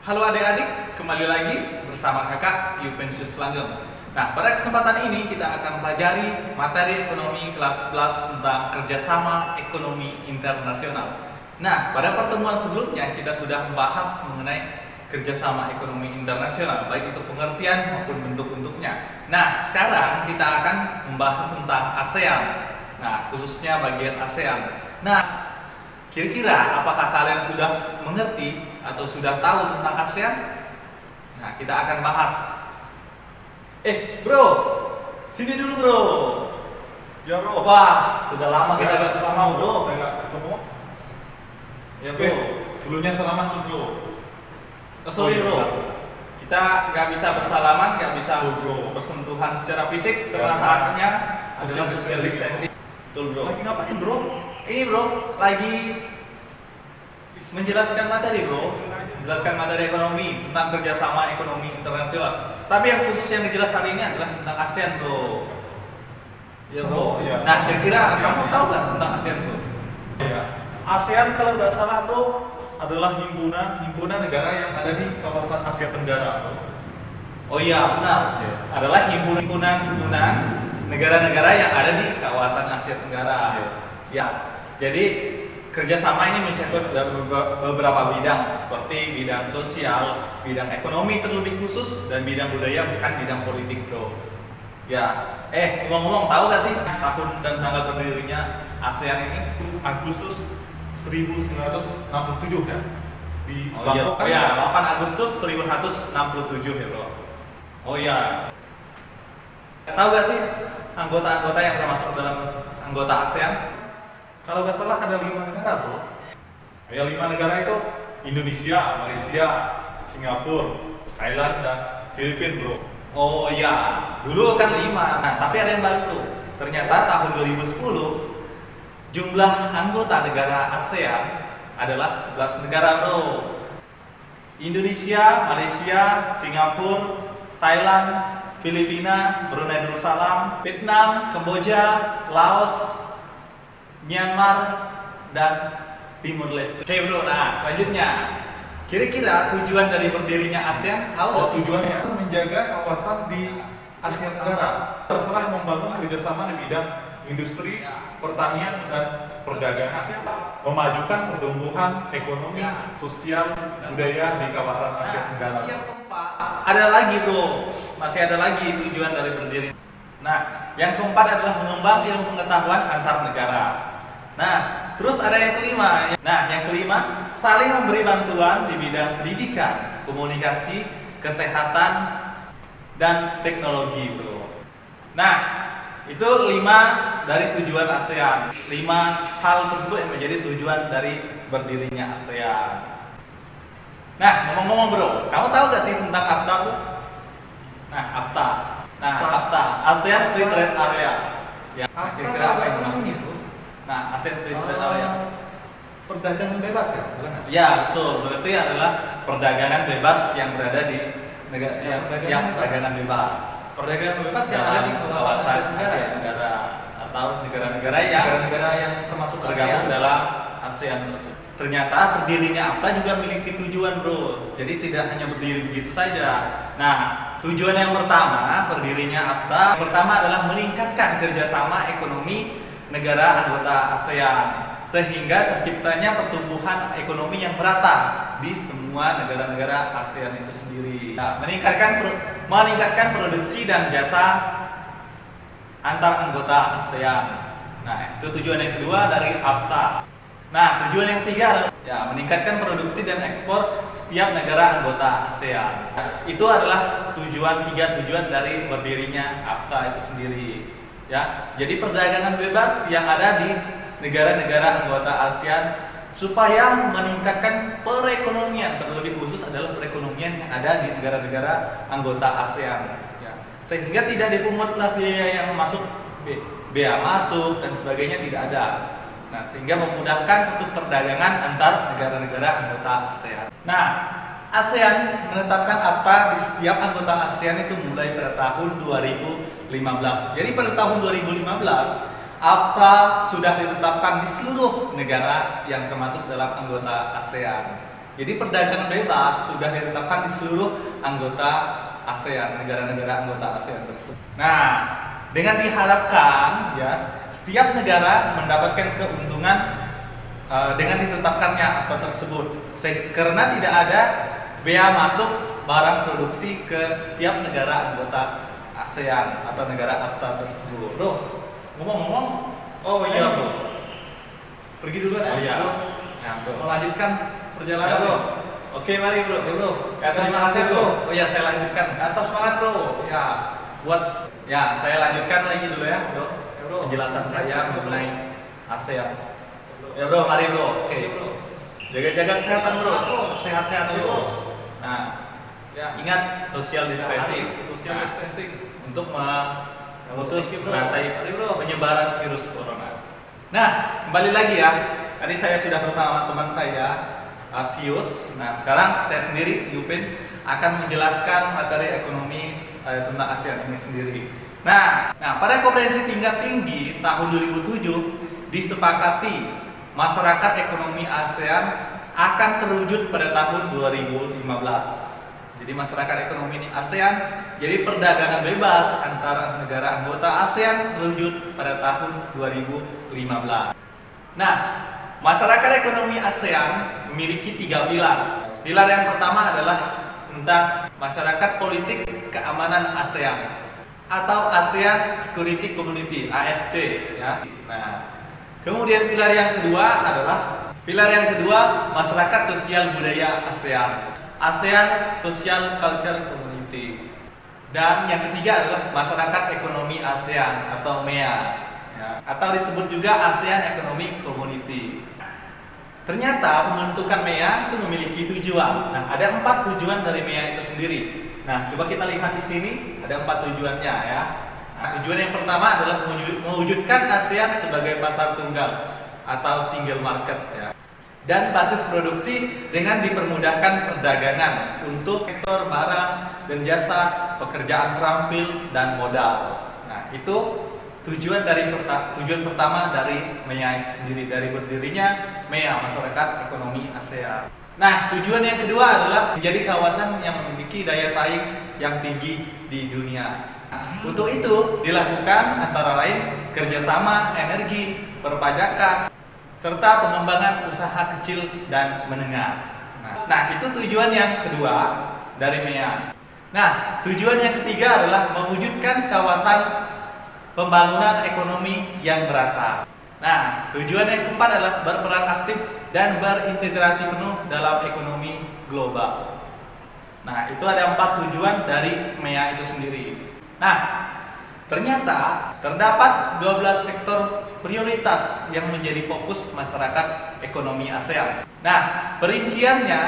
Halo adik-adik, kembali lagi bersama kakak Yupensius Langgeng. Nah, pada kesempatan ini kita akan pelajari materi ekonomi kelas 11 tentang kerjasama ekonomi internasional. Nah, pada pertemuan sebelumnya kita sudah membahas mengenai kerjasama ekonomi internasional, baik itu pengertian maupun bentuk-bentuknya. Nah, sekarang kita akan membahas tentang ASEAN. Nah, khususnya bagian ASEAN. Nah, kira-kira apakah kalian sudah mengerti atau sudah tahu tentang ASEAN? Nah, kita akan bahas. Bro, sini dulu bro. Ya bro. Wah, sudah lama kita gak ketemu bro. Nggak ketemu. Ya bro. Sebelumnya salaman dulu bro. Sorry bro. Kita nggak bisa bersalaman, nggak bisa bro. bersentuhan secara fisik karena saatnya adalah social distancing. Betul bro. Lagi ngapain bro? Ini bro, lagi menjelaskan materi bro, menjelaskan materi ekonomi tentang kerjasama ekonomi internasional. Tapi yang khusus yang dijelas hari ini adalah tentang ASEAN bro. Ya bro. Iya. Nah, kira-kira ASEAN, kamu ya. tahu nggak tentang ASEAN bro? Iya. ASEAN kalau nggak salah bro adalah himpunan negara yang ada di kawasan Asia Tenggara bro. Oh iya benar. Iya. Adalah himpunan negara-negara yang ada di kawasan Asia Tenggara. Iya. Ya. Jadi kerjasama ini mencakup beberapa bidang seperti bidang sosial, bidang ekonomi terlebih khusus, dan bidang budaya bukan bidang politik bro. Ya, ngomong-ngomong tahu gak sih tahun dan tanggal berdirinya ASEAN ini? Agustus 1967 ya. Di Oh iya, Bangkok kan? ya 8 Agustus 1967 ya bro. Oh iya. Tahu gak sih anggota-anggota yang termasuk dalam anggota ASEAN? Kalau nggak salah ada 5 negara bro. Ya 5 negara itu Indonesia, Malaysia, Singapura, Thailand, dan Filipina bro. Oh iya, dulu kan 5. Nah, tapi ada yang baru tuh. Ternyata tahun 2010 jumlah anggota negara ASEAN adalah 11 negara bro. Indonesia, Malaysia, Singapura, Thailand, Filipina, Brunei Darussalam, Vietnam, Kamboja, Laos, Myanmar, dan Timur Leste. Oke bro, nah selanjutnya kira-kira tujuan dari berdirinya ASEAN tahu nggak sih? Tujuannya menjaga kawasan di Asia Tenggara. Terserah membangun kerjasama di bidang industri, pertanian, dan perdagangan, memajukan pertumbuhan ekonomi, sosial, budaya di kawasan Asia Tenggara. Yang keempat, ada lagi tuh, masih ada lagi tujuan dari berdiri. Nah, yang keempat adalah mengembang ilmu pengetahuan antar negara. Nah, terus ada yang kelima. Nah, yang kelima, saling memberi bantuan di bidang pendidikan, komunikasi, kesehatan, dan teknologi, bro. Nah, itu 5 dari tujuan ASEAN. 5 hal tersebut yang menjadi tujuan dari berdirinya ASEAN. Nah, ngomong-ngomong bro, kamu tahu gak sih tentang AFTA, bro? Nah, AFTA. Nah, AFTA, ASEAN Free Trade Area. Ya, kira-kira apa yang dimaksud itu? Nah, ASEAN Free Trade Area. Perdagangan bebas ya, bukan? Ya, betul. Berarti adalah perdagangan bebas yang berada di negara yang perdagangan bebas. Perdagangan bebas yang ada di kawasan Asia Tenggara atau negara-negara yang termasuk tergabung ASEAN. dalam ASEAN tersebut. Ternyata berdirinya AFTA juga memiliki tujuan, bro. Jadi tidak hanya berdiri begitu saja. Nah, tujuan yang pertama berdirinya AFTA pertama adalah meningkatkan kerjasama ekonomi negara anggota ASEAN sehingga terciptanya pertumbuhan ekonomi yang merata di semua negara-negara ASEAN itu sendiri. Nah, meningkatkan produksi dan jasa antar anggota ASEAN. Nah, itu tujuan yang kedua dari AFTA. Nah, tujuan yang ketiga adalah meningkatkan produksi dan ekspor setiap negara anggota ASEAN. Itu adalah tiga tujuan dari berdirinya AFTA itu sendiri. Ya, jadi perdagangan bebas yang ada di negara-negara anggota ASEAN supaya meningkatkan perekonomian, terlebih khusus adalah perekonomian yang ada di negara-negara anggota ASEAN. Ya, sehingga tidak dipungutlah biaya yang masuk, biaya masuk dan sebagainya tidak ada. Nah, sehingga memudahkan untuk perdagangan antar negara-negara anggota ASEAN. Nah, ASEAN menetapkan AFTA di setiap anggota ASEAN itu mulai pada tahun 2015. Jadi pada tahun 2015 AFTA sudah ditetapkan di seluruh negara yang termasuk dalam anggota ASEAN. Jadi perdagangan bebas sudah ditetapkan di seluruh anggota ASEAN, negara-negara anggota ASEAN tersebut. Nah, dengan diharapkan ya setiap negara mendapatkan keuntungan dengan ditetapkannya akta tersebut, karena tidak ada bea masuk barang produksi ke setiap negara anggota ASEAN atau negara akta tersebut. Bro, ngomong-ngomong, oh iya bro, pergi dulu ya. Oh iya. Bro. Nah, bro, melanjutkan perjalanan bro. Oke, mari bro. Ya bro. Terima kasih bro. Oh ya, saya lanjutkan. Atas semangat bro. Ya, buat ya saya lanjutkan lagi dulu ya bro. Ya, bro. Penjelasan saya mengenai ASEAN. Ya bro, mari bro. Oke bro. Jaga-jaga kesehatan bro. Sehat-sehat bro. Nah, ya ingat social distancing. Social distancing untuk memutus rantai penyebaran virus corona. Nah, kembali lagi ya. Tadi saya sudah bersama teman saya, Asius. Nah, sekarang saya sendiri, Yupin, akan menjelaskan materi ekonomi tentang ASEAN ini sendiri. Nah, pada konferensi tingkat tinggi tahun 2007 disepakati masyarakat ekonomi ASEAN akan terwujud pada tahun 2015. Jadi masyarakat ekonomi ini ASEAN, jadi perdagangan bebas antara negara anggota ASEAN terwujud pada tahun 2015. Nah, masyarakat ekonomi ASEAN memiliki 3 pilar. Pilar yang pertama adalah tentang masyarakat politik keamanan ASEAN atau ASEAN Security Community (ASC) ya. Nah, kemudian pilar yang kedua masyarakat sosial budaya ASEAN, ASEAN Social Culture Community. Dan yang ketiga adalah masyarakat ekonomi ASEAN atau MEA ya, atau disebut juga ASEAN Economic Community. Ternyata pembentukan MEA itu memiliki tujuan. Nah, ada 4 tujuan dari MEA itu sendiri. Nah, coba kita lihat di sini ada 4 tujuannya ya. Nah, tujuan yang pertama adalah mewujudkan ASEAN sebagai pasar tunggal atau single market ya. Dan basis produksi dengan dipermudahkan perdagangan untuk sektor barang dan jasa, pekerjaan terampil dan modal. Nah, itu tujuan pertama dari MEA itu sendiri, dari berdirinya MEA, Masyarakat Ekonomi ASEAN. Nah, tujuan yang kedua adalah menjadi kawasan yang memiliki daya saing yang tinggi di dunia. Untuk itu dilakukan antara lain kerjasama energi, perpajakan, serta pengembangan usaha kecil dan menengah. Nah, itu tujuan yang kedua dari MEA. Nah, tujuan yang ketiga adalah mewujudkan kawasan pembangunan ekonomi yang merata. Nah, tujuan yang keempat adalah berperan aktif dan berintegrasi penuh dalam ekonomi global. Nah, itu ada 4 tujuan dari MEA itu sendiri. Nah, ternyata terdapat 12 sektor prioritas yang menjadi fokus masyarakat ekonomi ASEAN. Nah, perinciannya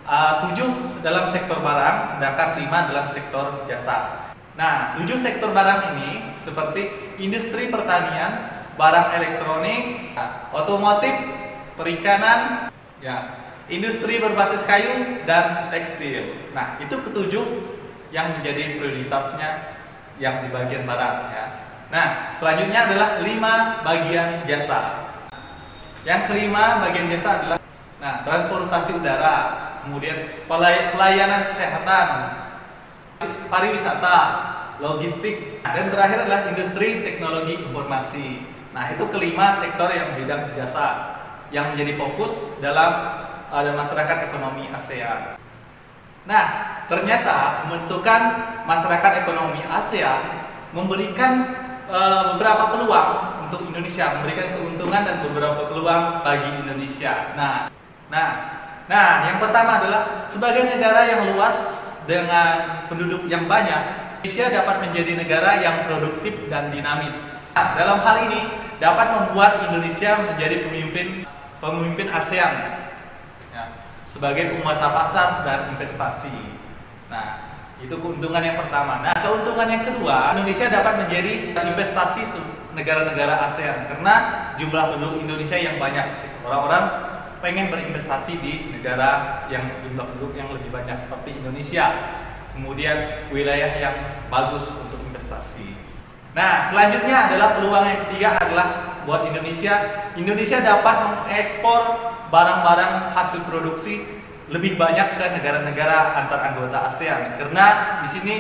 7 dalam sektor barang, sedangkan 5 dalam sektor jasa. Nah, 7 sektor barang ini seperti industri pertanian, barang elektronik, otomotif, perikanan, ya, industri berbasis kayu, dan tekstil. Nah, itu ketujuh yang menjadi prioritasnya yang di bagian barang ya. Nah, selanjutnya adalah 5 bagian jasa. Yang kelima bagian jasa adalah transportasi udara, kemudian pelayanan kesehatan, pariwisata, logistik, dan terakhir adalah industri teknologi informasi. Nah, itu kelima sektor yang bidang jasa yang menjadi fokus dalam masyarakat ekonomi ASEAN. Nah, ternyata pembentukan masyarakat ekonomi ASEAN memberikan beberapa peluang untuk Indonesia, memberikan keuntungan dan beberapa peluang bagi Indonesia. Nah, yang pertama adalah sebagai negara yang luas dengan penduduk yang banyak, Indonesia dapat menjadi negara yang produktif dan dinamis. Nah, dalam hal ini dapat membuat Indonesia menjadi pemimpin ASEAN ya, sebagai penguasa pasar dan investasi. Nah, itu keuntungan yang pertama. Nah, keuntungan yang kedua, Indonesia dapat menjadi investasi negara-negara ASEAN karena jumlah penduduk Indonesia yang banyak. Orang-orang pengen berinvestasi di negara yang jumlah penduduk yang lebih banyak seperti Indonesia. Kemudian wilayah yang bagus untuk investasi. Nah, selanjutnya adalah peluang yang ketiga adalah buat Indonesia dapat mengekspor barang-barang hasil produksi lebih banyak ke negara-negara antar anggota ASEAN, karena di sini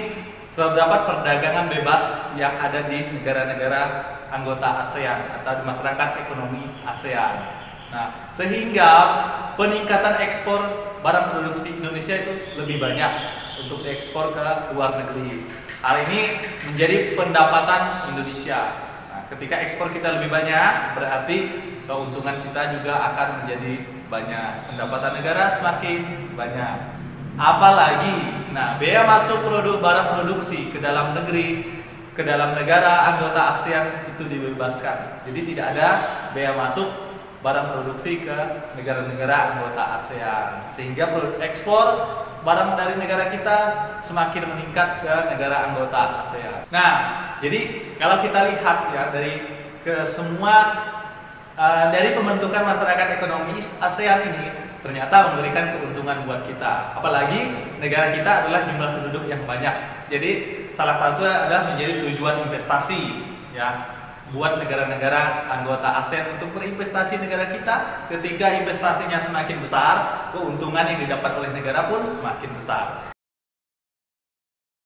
terdapat perdagangan bebas yang ada di negara-negara anggota ASEAN atau di masyarakat ekonomi ASEAN. Nah, sehingga peningkatan ekspor barang produksi Indonesia itu lebih banyak untuk diekspor ke luar negeri. Hal ini menjadi pendapatan Indonesia. Nah, ketika ekspor kita lebih banyak, berarti keuntungan kita juga akan menjadi banyak. Pendapatan negara semakin banyak. Apalagi, nah, bea masuk produk barang produksi ke dalam negeri, ke dalam negara anggota ASEAN itu dibebaskan. Jadi tidak ada bea masuk barang produksi ke negara-negara anggota ASEAN, sehingga ekspor barang dari negara kita semakin meningkat ke negara anggota ASEAN. Nah, jadi kalau kita lihat ya dari pembentukan masyarakat ekonomi ASEAN ini ternyata memberikan keuntungan buat kita. Apalagi negara kita adalah jumlah penduduk yang banyak. Jadi salah satu adalah menjadi tujuan investasi ya buat negara-negara anggota ASEAN untuk berinvestasi negara kita. Ketika investasinya semakin besar, keuntungan yang didapat oleh negara pun semakin besar.